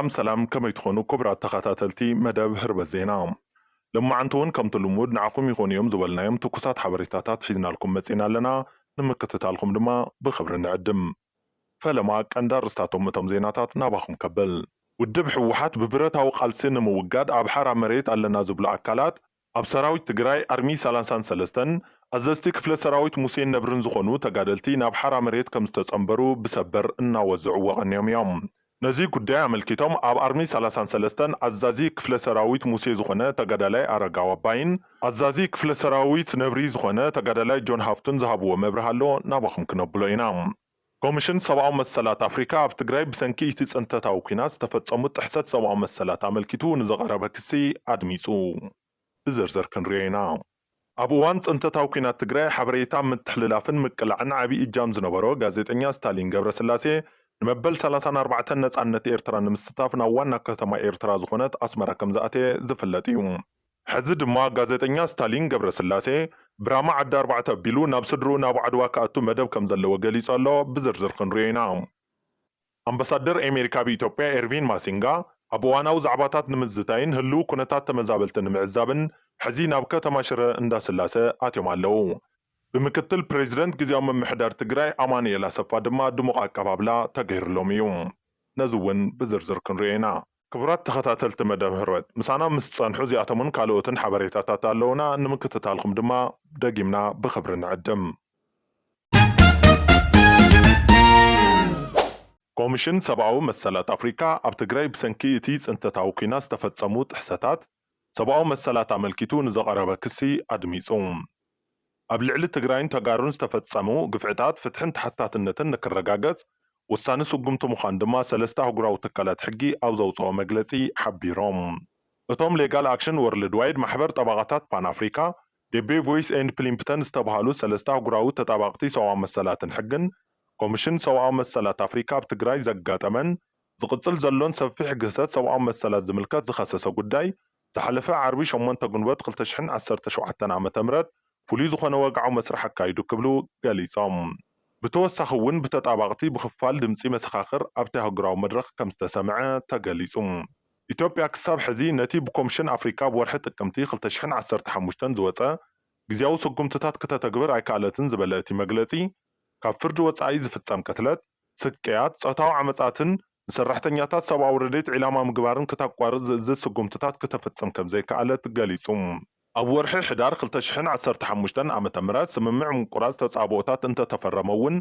سلام كما يتخونو كبرى تخاتاتلتي مدب هرب الزينام لما عنتون كم تلمود نعكم يخون يوم زبالنا يوم تكسات حبريتاتات حيزنا لكم متسينا لنا نمكتتالكم دما بخبر نعدم فلما كان دارستاتهم متم زيناتات نابخم كبل والدبح وحات ببرتا وقال سن موقاد عبحارة مريت ألنا زبلا أكالات أب سراويت تقراي أرمي سالانسان سلستن أزستي كفل سراويت موسين نبرن زخونو تقادلتي نابحارة مريت كمستتصنبرو بسبر إنا وزعو وغنيم يوم نزي قداء عملكتهم أب أرمي سالاسان سلستن أزازي كفل سراويت موسي زخونة تقادلاي أرقاوا باين أزازي كفل سراويت نبري زخونة تقادلاي جون هافتون زهابو مبرهالو نابخم كنبلو إنام كوميشن سبعة مسلات أفريقيا أب تقراي بسنكي تسنتتاو كيناس تفتصمت تحسد سبعة مسلات عملكتو نزغربا كسي أدميسو بزرزر كنرينا أبوان تنتتاو كينات تقراي حبريتا من تحللافن مكلعن عبي إجام زنبرو غازيتنيا ستالين قبر سلاسي نمبل 34 نصعنت إيرترا نمستتاف نوانا كتما إيرترا زخونت أسمرا كمزاتي زفلتيهم حزي دما غازيتنيا ستالين قبر سلاسي براما عد 4 بيلو ناب صدرو ناب عدوا كأتو مدب كمزلو غليص الله بزرزر كنرينا أمباسادر أمريكا بإثيوبيا إيرفين ماسينغا أبواناو زعباتات نمزتاين هلو كونتات تمزابلتن نمعزابن حزي ناب كتما شر اندا سلاسي آتيوم اللو بمكتل بريزيدنت جزياو ممحدار تقراي أماني لاسفا دما دموق أكبابلا تغير لوميوم نزوون بزرزر كنرينا كبرات تخطاتلت مدب هروت مسانا مستصانحو زياتمون كالوتن حبريتاتات اللونا نمكتتالكم دما داقيمنا بخبر نعدم كوميشن سبعو مسلات أفريقيا أب تقراي بسنكي تيز انت تاوكيناس تفتسموت حساتات سبعو مسلات عملكتو نزغربا كسي أدميسوم أب لعل تقراين تقارنز تفتسمو قفعتات فتحن تحتاتنتن نكرقاقز وساني سقمتو مخان دما سلستا هقراو تكالات حقي أو زوصو مقلتي حبيروم اتوم ليغال أكشن وورلد وايد محبر طباقاتات بان أفريقيا دي بي فويس اند بليمبتن استبهالو سلستا هقراو تطابقتي سوا مسلاتن حقن كوميشن سوا مسلات أفريقيا بتقراي زقاتمن زقصل زلون سفح قسات سوا مسلات زملكات زخصصة قداي زحلفة عربي شمان تقنبات قلت شحن 17 عام تمرت فولي زخونه وقعو مسرح كايدو كبلو قاليصام بتوسخون بتطابقتي بخفال دمصي مسخاخر ابتي هقراو مدرخ كمستسمع تقاليصم إثيوبيا كساب حزي نتي بكوميشن أفريقيا بورحة تقمتي قلت شحن 15 زوصا غزياو سقمتታት كتتغبر أيكالتن زبلاتي مقلتي ካብ ፍርዲ ወጻኢ ዝፍጸም ቅትለት ስቅያት ጾታዊ ዓመጻትን ንሰራሕተኛታት ሰብኣዊ ረድኤት ዕላማ ምግባርን ክተቋርጽ ዝእዝዝ ስጉምትታት ክትፍጸም ከም ዘይከኣለት ገሊጹ ኣብ ወርሒ ሕዳር 2015 ዓመተ ምህረት ስምምዕ ምቁራጽ ተጻብኦታት እንተተፈረመውን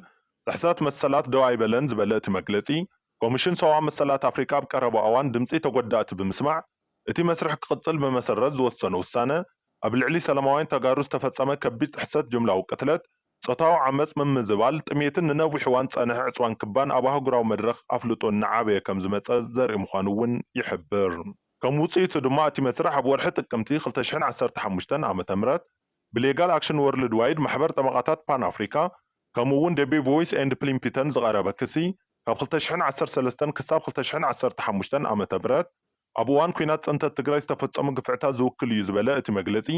ሕሳት መሰላት ደው ኣይበለን ዝበለ እቲ መግለጺ ኮሚሽን ሰብኣዊ መሰላት ኣፍሪካ ኣብ ቀረባ እዋን ድምፂ ተጎዳእቲ ብምስማዕ እቲ መስርሕ ክቕጽል ብመሰረት ዝወሰነ ውሳነ ኣብ ልዕሊ ሰላማውያን ተጋሩ ዝተፈጸመ ከቢድ ጥሕሰት ጅምላዊ ቅትለት ጾታዊ ዓመጽ ምምዝባል ጥሜትን ንነዊሕ እዋን ጸንሐ ዕፅዋን ክባን ኣብ ኣህጉራዊ መድረኽ ኣፍልጦ እናዓበየ ከም ዝመጸ ዘርኢ ምዃኑ እውን ይሕብር ከም ውጽኢቱ ድማ እቲ መስርሕ ኣብ ወርሒ ጥቅምቲ 2015 ዓመተ ምህረት ብሌጋል ኣክሽን ወርልድ ዋይድ ማሕበር ጠበቃታት ፓን ኣፍሪካ ከምኡ እውን ደቤ ቮይስ ኤንድ ፕሊምፒተን ዝቐረበ ክሲ ካብ 2013 ክሳብ 2015 ዓመተ ምህረት ኣብ እዋን ኩናት ፀንተት ትግራይ ዝተፈጸሙ ግፍዕታት ዝውክል እዩ ዝበለ እቲ መግለጺ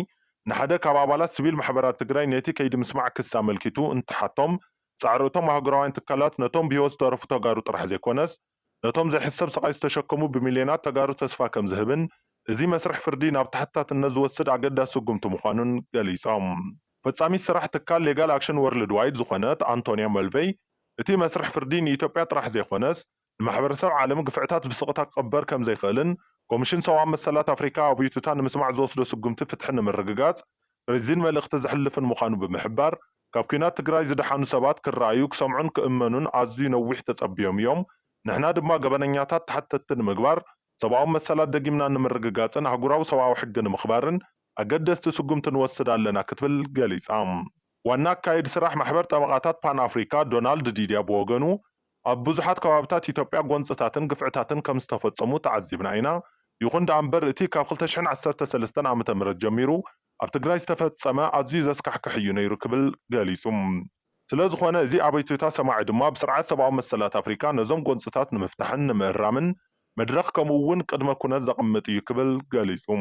ንሓደ ካብ ኣባላት ሲቪል ማሕበራት ትግራይ ነቲ ከይዲ ምስማዕ ክስ ኣመልኪቱ እንትሓቶም ጻዕርቶም ሃገራውያን ትካላት ነቶም ብሂወት ዝተረፉ ተጋሩ ጥራሕ ዘይኮነስ ነቶም ዘይሕሰብ ስቃይ ዝተሸከሙ ብሚልዮናት ተጋሩ ተስፋ ከም ዝህብን እዚ መስርሕ ፍርዲ ናብ ተሓታትነት ዝወስድ ኣገዳሲ ስጉምቲ ምዃኑን ገሊፆም ፈጻሚ ስራሕ ትካል ሌጋል ኣክሽን ወርልድ ዋይድ ዝኾነት ኣንቶኒያ መልቬይ እቲ መስርሕ ፍርዲ ንኢትዮጵያ ጥራሕ ዘይኮነስ ንማሕበረሰብ ዓለም ግፍዕታት ብስቕታ ክቕበር ከም ዘይኽእልን ኮሚሽን ሰብኣዊ መሰላት ኣፍሪካ ኣብዩቱታ ንምስማዕ ዝወስዶ ስጉምቲ ፍትሒ ንምርግጋጽ ርዚን መልእኽቲ ዘሕልፍን ምዃኑ ብምሕባር ካብ ኩናት ትግራይ ዝደሓኑ ሰባት ክረኣዩ ክሰምዑን ክእመኑን ኣዝዩ ነዊሕ ተጸቢዮም እዮም ንሕና ድማ ገበነኛታት ተሓተቲ ንምግባር ሰብኣዊ መሰላት ደጊምና ንምርግጋጽን ኣህጉራዊ ሰብኣዊ ሕጊ ንምኽባርን ኣገደስቲ ስጉምቲ ንወስድ ኣለና ክትብል ገሊጻ ዋና ኣካይድ ስራሕ ማሕበር ጠበቃታት ፓን ኣፍሪካ ዶናልድ ዲድያ ብወገኑ ኣብ ብዙሓት ከባቢታት ኢትዮጵያ ጎንፅታትን ግፍዕታትን ከም ዝተፈጸሙ ተዓዚብና ኢና ይኹን ዳእምበር እቲ ካብ 2013 ዓመተ ምህረት ጀሚሩ ኣብ ትግራይ ዝተፈጸመ ኣዝዩ ዘስካሕክሕ እዩ ነይሩ ክብል ገሊጹ ስለዝኾነ እዚ ኣበይቱታ ሰማዒ ድማ ብስርዓት ሰብኣዊ መሰላት ኣፍሪካ ነዞም ጎንፅታት ንምፍታሕን ንምእራምን መድረኽ ከምኡ እውን ቅድመ ኩነት ዘቕምጥ እዩ ክብል ገሊጹ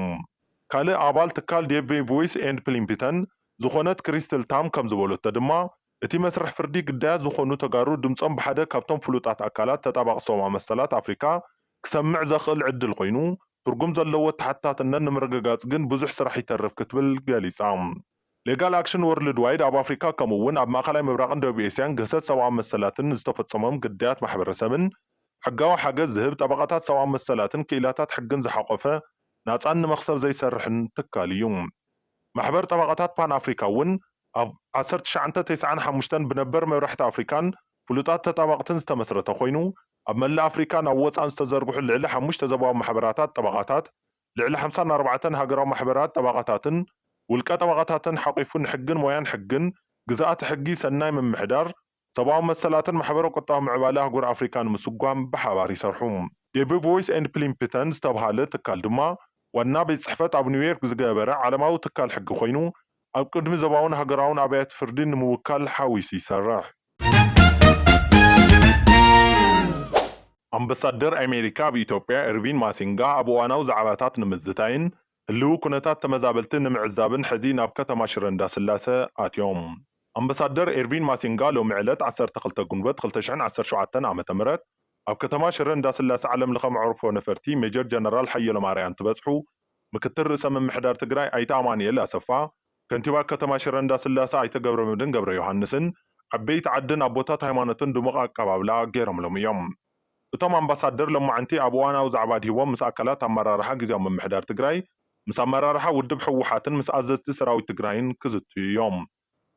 ካልእ ኣባል ትካል ዴቪ ቮይስ ኤንድ ፕሊምፒተን ዝኾነት ክሪስትል ታም ከም ዝበለቶ ድማ እቲ መስርሕ ፍርዲ ግዳያት ዝኾኑ ተጋሩ ድምፆም ብሓደ ካብቶም ፍሉጣት ኣካላት ተጣባቂ ሰብኣዊ መሰላት ኣፍሪካ ክሰምዕ ዘኽእል ዕድል ኮይኑ ትርጉም ዘለዎ ተሓታትነት ንምርግጋጽ ግን ብዙሕ ስራሕ ይተርፍ ክትብል ገሊጻ ሌጋል አክሽን ወርልድ ዋይድ ኣብ አፍሪካ ከምኡ እውን ኣብ ማእከላይ ምብራቕን ደቡብ ኤስያን ገሰት ሰብኣዊ መሰላትን ዝተፈጸሞም ግዳያት ማሕበረሰብን ሕጋዊ ሓገዝ ዝህብ ጠበቃታት ሰብኣዊ መሰላትን ክኢላታት ሕግን ዝሓቆፈ ናፃን ንመኽሰብ ዘይሰርሕን ትካል እዩ ማሕበር ጠበቃታት ፓን አፍሪካ እውን ኣብ 1995 ብነበር መብራሕቲ አፍሪካን ፍሉጣት ተጣበቅትን ዝተመስረተ ኮይኑ ኣብ መላእ አፍሪካ ናብ ወፃን ዝተዘርግሑ ልዕሊ 5 ዘባዊ ማሕበራታት ጠበቃታት ልዕሊ 54 ሃገራዊ ማሕበራት ጠበቃታትን ውልቀ ጠበቃታትን ሓቂፉ ንሕግን ሞያን ሕግን ግዛኣት ሕጊ ሰናይ ምምሕዳር ሰብኣዊ መሰላትን ማሕበረ ቁጠባዊ ምዕባለ ኣህጉር አፍሪካ ንምስጓም ብሓባር ይሰርሑ ዴቢ ቮይስ ኤንድ ፕሊምፕተን ዝተባሃለ ትካል ድማ ዋና ቤት ጽሕፈት ኣብ ኒውዮርክ ዝገበረ ዓለማዊ ትካል ሕጊ ኮይኑ ኣብ ቅድሚ ዘባውን ሃገራውን ኣብያተ ፍርዲ ንምውካል ሓዊሱ ይሰርሕ ኣምባሳደር ኣሜሪካ ኣብ ኢትዮጵያ ኤርቪን ማሲንጋ ኣብ እዋናዊ ዛዕባታት ንምዝታይን ህልው ኩነታት ተመዛበልቲ ንምዕዛብን ሕዚ ናብ ከተማ ሽረ እንዳስላሴ ኣትዮም ኣምባሳደር ኤርቪን ማሲንጋ ሎሚ ዕለት 12 ጉንበት 2017 ዓ.ም ኣብ ከተማ ሽረ እንዳስላሴ ዓለም ለኸ መዕርፎ ነፈርቲ ሜጀር ጀነራል ሓየሎም ኣርኣያ እንትበጽሑ ምክትል ርእሰ ምምሕዳር ትግራይ ኣይተ ኣማኑኤል ኣሰፋ ከንቲባ ከተማ ሽረ እንዳስላሴ ኣይተ ገብረመድህን ገብረ ዮሃንስን ዓበይቲ ዓድን ኣቦታት ሃይማኖትን ድሙቕ ኣቀባብላ ገይሮምሎም እዮም እቶም ኣምባሳደር ሎማዓንቲ ኣብ እዋናዊ ዛዕባ ዲቦም ምስ ኣካላት ኣመራርሓ ግዚያዊ ምምሕዳር ትግራይ ምስ ኣመራርሓ ውድብ ሕወሓትን ምስ ኣዘዝቲ ሰራዊት ትግራይን ክዝትዩ እዮም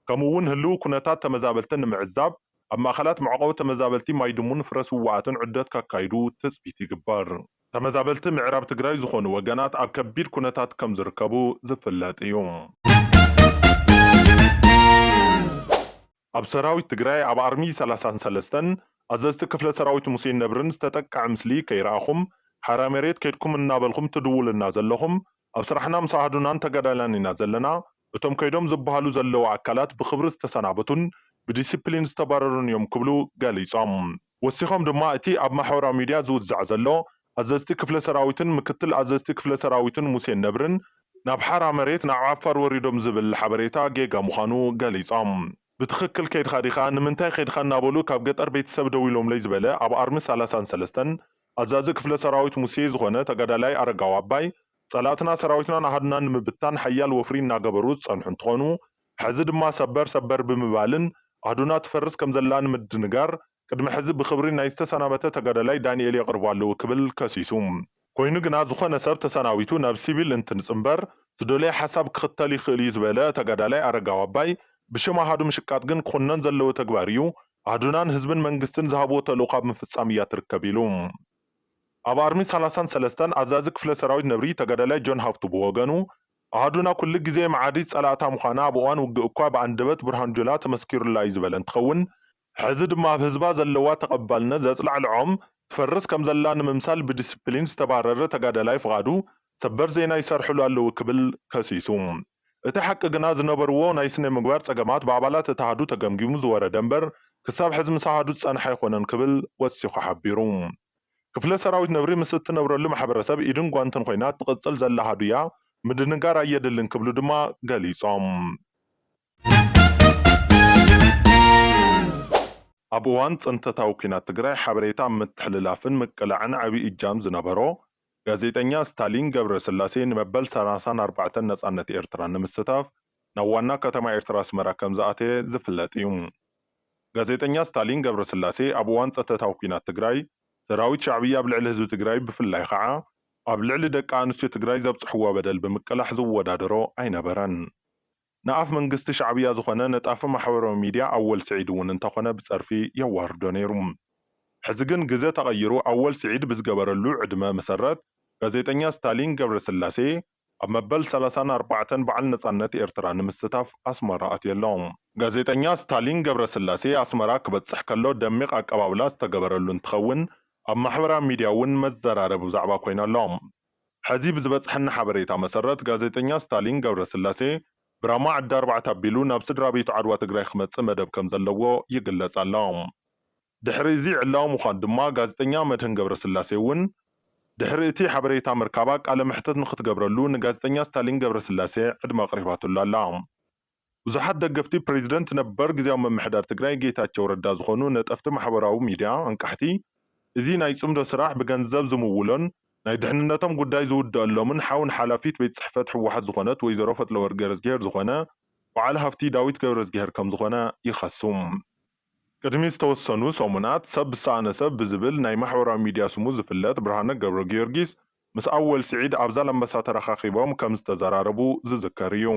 ከምኡ እውን ህልው ኩነታት ተመዛበልትን ንምዕዛብ ኣብ ማእከላት መዕቆቢ ተመዛበልቲ ማይድሙን ፍረስ ውዋኣትን ዑደት ካካይዱ ትፅቢት ይግበር ተመዛበልቲ ምዕራብ ትግራይ ዝኾኑ ወገናት ኣብ ከቢድ ኩነታት ከም ዝርከቡ ዝፍለጥ እዩ ኣብ ሰራዊት ትግራይ ኣብ ኣርሚ 33 ኣዘዝቲ ክፍለ ሰራዊት ሙሴን ነብርን ዝተጠቅዐ ምስሊ ከይረኣኹም ሓራ መሬት ከድኩም እናበልኩም ትድውልና ዘለኹም ኣብ ስራሕና ምስ ኣህዱናን ተጋዳላን ኢና ዘለና እቶም ከይዶም ዝበሃሉ ዘለዉ ኣካላት ብክብሪ ዝተሰናበቱን ብዲሲፕሊን ዝተባረሩን እዮም ክብሉ ገሊፆም ወሲኾም ድማ እቲ ኣብ ማሕበራዊ ሚድያ ዝውዛዕ ዘሎ ኣዘዝቲ ክፍለ ሰራዊትን ምክትል ኣዘዝቲ ክፍለ ሰራዊትን ሙሴን ነብርን ናብ ሓራ መሬት ናብ ዓፋር ወሪዶም ዝብል ሓበሬታ ጌጋ ምዃኑ ገሊፆም ብትክክል ከይድካ ዲኻ ንምንታይ ከይድካ እናበሉ ካብ ገጠር ቤተሰብ ደው ኢሎም ለይ ዝበለ ኣብ ኣርሚ 33 ኣዛዚ ክፍለ ሰራዊት ሙሴ ዝኾነ ተጋዳላይ ኣረጋዊ ኣባይ ጸላእትና ሰራዊትና ኣሃዱና ንምብታን ሓያል ወፍሪ እናገበሩ ዝጸንሑ እንትኾኑ ሕዚ ድማ ሰበር ብምባልን ኣሃዱና ትፈርስ ከም ዘላ ንምድንጋር ቅድሚ ሕዚ ብክብሪ ናይ ዝተሰናበተ ተጋዳላይ ዳንኤል የቅርቡ ኣለዉ ክብል ከሲሱ ኮይኑ ግና ዝኾነ ሰብ ተሰናዊቱ ናብ ሲቪል እንትንጽምበር ዝደለየ ሓሳብ ክኽተል ይኽእል እዩ ዝበለ ተጋዳላይ ኣረጋዊ ኣባይ ብሽም ኣሃዱ ምሽቃጥ ግን ክኹነን ዘለዎ ተግባር እዩ ኣሃዱናን ህዝብን መንግስትን ዝሃብዎ ተልእኮ ኣብ ምፍጻም እያ ትርከብ ኢሉ ኣብ ኣርሚ 33 ኣዛዚ ክፍለ ሰራዊት ነብሪ ተጋዳላይ ጆን ሃፍቱ ብወገኑ ኣሃዱና ኩሉ ግዜ መዓዲት ጸላእታ ምዃና ኣብ እዋን ውግእ እኳ ብኣንደበት ብርሃን ጁላ ተመስኪሩላ እዩ ዝበለ እንትኸውን ሕዚ ድማ ኣብ ህዝባ ዘለዋ ተቐባልነት ዘጽላዕልዖም ትፈርስ ከም ዘላ ንምምሳል ብዲስፕሊን ዝተባረረ ተጋዳላይ ፍቓዱ ሰበር ዜና ይሰርሕሉ ኣለዉ ክብል ከሲሱ እቲ ሓቂ ግና ዝነበርዎ ናይ ስነ ምግባር ጸገማት ብኣባላት እተሃዱ ተገምጊሙ ዝወረደ እምበር ክሳብ ሕዚ ምስ ኣሃዱ ዝጸንሐ ኣይኮነን ክብል ወሲኹ ሓቢሩ ክፍለ ሰራዊት ነብሪ ምስ እትነብረሉ ማሕበረሰብ ኢድን ጓንትን ኮይና ትቕጽል ዘላ ሃዱያ ምድንጋር ኣየድልን ክብሉ ድማ ገሊፆም ኣብ እዋን ጽንተታዊ ኩናት ትግራይ ሓበሬታ ምትሕልላፍን ምቅላዕን ዓብዪ እጃም ዝነበሮ ጋዜጠኛ ስታሊን ገብረስላሴ ንመበል 34 ነጻነት ኤርትራ ንምስታፍ ናብ ዋና ከተማ ኤርትራ ኣስመራ ከም ዝኣተየ ዝፍለጥ እዩ ጋዜጠኛ ስታሊን ገብረስላሴ ኣብ እዋን ጽንተታዊ ኩናት ትግራይ ሰራዊት ሻዕብያ ኣብ ልዕሊ ህዝቢ ትግራይ ብፍላይ ከዓ ኣብ ልዕሊ ደቂ ኣንስትዮ ትግራይ ዘብጽሕዎ በደል ብምቅላሕ ዝወዳደሮ ኣይነበረን ንኣፍ መንግስቲ ሻዕብያ ዝኾነ ነጣፊ ማሕበራዊ ሚድያ ኣወል ስዒድ እውን እንተኾነ ብጸርፊ የዋርዶ ነይሩ ሕዚ ግን ግዜ ተቐይሩ ኣወል ስዒድ ብዝገበረሉ ዕድመ መሰረት ጋዜጠኛ ስታሊን ገብረስላሴ ኣብ መበል 34 በዓል ነጻነት ኤርትራ ንምስታፍ ኣስመራ ኣትየሎ ጋዜጠኛ ስታሊን ገብረስላሴ ኣስመራ ክበጽሕ ከሎ ደሚቕ ኣቀባብላ ዝተገበረሉ እንትኸውን ኣብ ማሕበራዊ ሚድያ እውን መዘራረብ ብዛዕባ ኮይና ኣሎ ሕዚ ብዝበጽሐና ሓበሬታ መሰረት ጋዜጠኛ ስታሊን ገብረስላሴ ብራማ ዓዲ 4 ኣቢሉ ናብ ስድራ ቤቱ ዓድዋ ትግራይ ክመጽእ መደብ ከም ዘለዎ ይግለጽ ኣሎ ድሕሪ እዚ ዕላዊ ምዃኑ ድማ ጋዜጠኛ መድህን ገብረስላሴ እውን ድሕሪ እቲ ሓበሬታ ምርካባ ቃለ መሕተት ንኽትገብረሉ ንጋዜጠኛ ስታሊን ገብረስላሴ ዕድመ ኣቕሪባትሉ ኣላ ብዙሓት ደገፍቲ ፕሬዚደንት ነበር ግዚያዊ ምምሕዳር ትግራይ ጌታቸው ረዳ ዝኾኑ ነጠፍቲ ማሕበራዊ ሚድያ አንቃሕቲ እዚ ናይ ጽምዶ ስራሕ ብገንዘብ ዝምውሎን ናይ ድሕንነቶም ጉዳይ ዝውድአሎምን ሓውን ሓላፊት ቤት ጽሕፈት ሕወሓት ዝኾነት ወይዘሮ ፈትለወርቅ ገብረዝጊሄር ዝኾነ በዓል ሃፍቲ ዳዊት ገብረዝጊሄር ከም ዝኾነ ይኸሱም። ቅድሚ ዝተወሰኑ ሰሙናት ሰብ ብሳእነ ሰብ ብዝብል ናይ ማሕበራዊ ሚድያ ስሙ ዝፍለጥ ብርሃነ ገብረ ጊዮርጊስ ምስ ኣወል ስዒድ ኣብ ዛላምበሳ ተረኻኺቦም ከም ዝተዘራረቡ ዝዝከር እዩ።